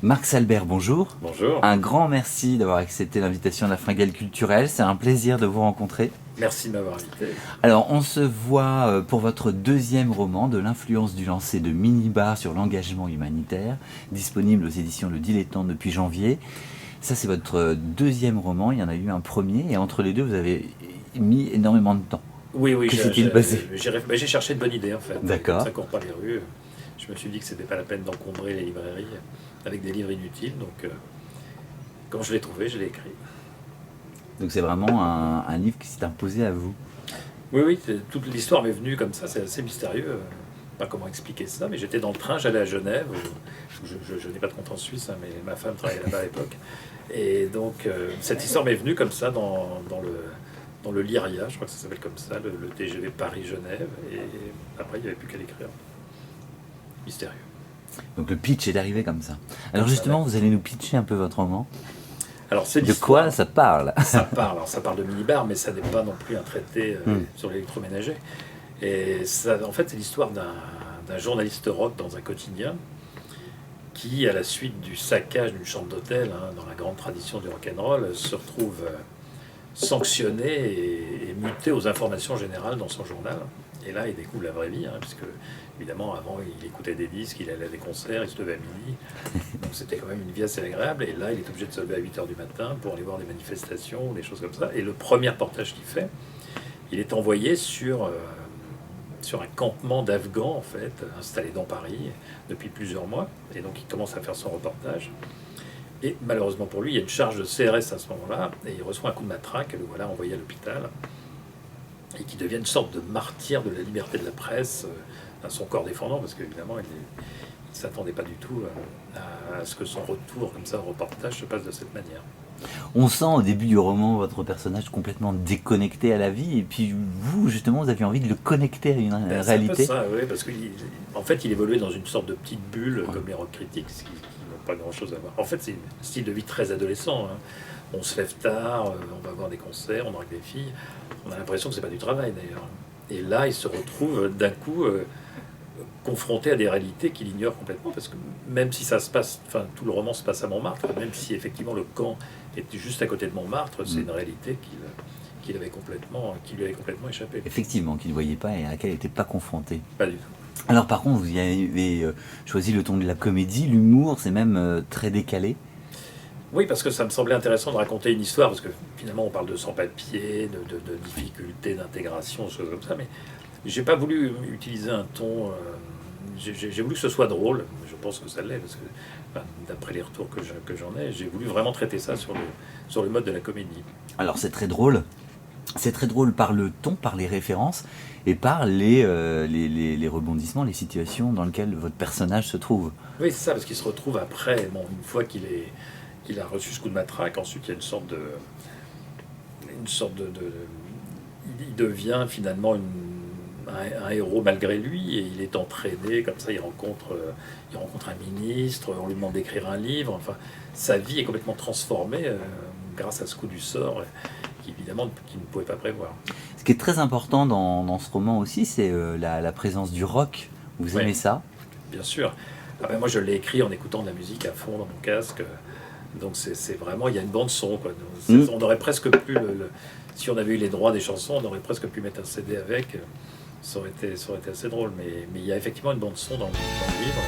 Marc Salbert, bonjour. Bonjour. Un grand merci d'avoir accepté l'invitation de la Fringale culturelle. C'est un plaisir de vous rencontrer. Merci de m'avoir invité. Alors, on se voit pour votre deuxième roman, de l'influence du lancer de Minibar sur l'engagement humanitaire, disponible aux éditions Le Dilettante depuis janvier. Ça, c'est votre deuxième roman. Il y en a eu un premier, et entre les deux, vous avez mis énormément de temps. Oui, Que s'est-il passé? j'ai cherché de bonnes idées en fait. D'accord. Ça court pas les rues. Je me suis dit que c'était pas la peine d'encombrer les librairies avec des livres inutiles. Donc, quand je l'ai trouvé, je l'ai écrit. Donc c'est vraiment un livre qui s'est imposé à vous. Oui, toute l'histoire m'est venue comme ça. C'est assez mystérieux. Pas comment expliquer ça, mais j'étais dans le train, j'allais à Genève. Je n'ai pas de compte en Suisse, hein, mais ma femme travaillait là-bas à l'époque. Et donc, cette histoire m'est venue comme ça dans le Lyria, je crois que ça s'appelle comme ça, le TGV Paris-Genève. Et après, il n'y avait plus qu'à l'écrire. Mystérieux. Donc le pitch est arrivé comme ça. Alors justement, vous allez nous pitcher un peu votre roman. Alors, c'est De quoi ça parle? Ça parle de minibar, mais ça n'est pas non plus un traité sur l'électroménager. Et ça, en fait, c'est l'histoire d'un journaliste rock dans un quotidien qui, à la suite du saccage d'une chambre d'hôtel, hein, dans la grande tradition du rock'n'roll, se retrouve sanctionné et muté aux informations générales dans son journal. Et là, il découvre la vraie vie, hein, puisque, évidemment, avant, il écoutait des disques, il allait à des concerts, il se levait à midi. Donc, c'était quand même une vie assez agréable. Et là, il est obligé de se lever à 8 h du matin pour aller voir des manifestations, des choses comme ça. Et le premier reportage qu'il fait, il est envoyé sur un campement d'Afghans, en fait, installé dans Paris depuis plusieurs mois. Et donc, il commence à faire son reportage. Et malheureusement pour lui, il y a une charge de CRS à ce moment-là, et il reçoit un coup de matraque, et le voilà envoyé à l'hôpital, et qui devient une sorte de martyr de la liberté de la presse, à son corps défendant, parce qu'évidemment, il ne s'attendait pas du tout à ce que son retour comme ça au reportage se passe de cette manière. On sent au début du roman votre personnage complètement déconnecté à la vie, et puis vous, justement, vous aviez envie de le connecter à une réalité. C'est un peu ça, oui, parce qu'en fait, il évoluait dans une sorte de petite bulle, comme les rock critiques, qui n'ont pas grand-chose à voir. En fait, c'est un style de vie très adolescent, hein. On se lève tard, on va voir des concerts, on drague des filles. On a l'impression que c'est pas du travail, d'ailleurs. Et là, il se retrouve d'un coup confronté à des réalités qu'il ignore complètement, parce que même si ça se passe, enfin, tout le roman se passe à Montmartre, même si effectivement le camp était juste à côté de Montmartre, c'est une réalité qui lui avait complètement échappé. Effectivement, qu'il ne voyait pas et à laquelle il n'était pas confronté. Pas du tout. Alors par contre, vous y avez choisi le ton de la comédie, l'humour, c'est même très décalé. Oui, parce que ça me semblait intéressant de raconter une histoire, parce que finalement on parle de sans-papiers, de difficultés d'intégration, des choses comme ça, mais j'ai pas voulu utiliser un ton. J'ai voulu que ce soit drôle, je pense que ça l'est, parce que enfin, d'après les retours que j'en ai, j'ai voulu vraiment traiter ça sur le mode de la comédie. Alors c'est très drôle. C'est très drôle par le ton, par les références et par les rebondissements, les situations dans lesquelles votre personnage se trouve. Oui, c'est ça, parce qu'il se retrouve après, bon, une fois qu'il a reçu ce coup de matraque, ensuite il y a il devient finalement un héros malgré lui, et il est entraîné, comme ça il rencontre un ministre, on lui demande d'écrire un livre, enfin sa vie est complètement transformée grâce à ce coup du sort, évidemment qu'il ne pouvait pas prévoir. Ce qui est très important dans ce roman aussi, c'est la présence du rock. Vous aimez ça? Bien sûr. Ah ben moi je l'ai écrit en écoutant de la musique à fond dans mon casque. Donc c'est vraiment, il y a une bande son, quoi. On aurait presque pu, si on avait eu les droits des chansons, on aurait presque pu mettre un CD avec. Ça aurait été assez drôle. Mais il y a effectivement une bande son dans le livre.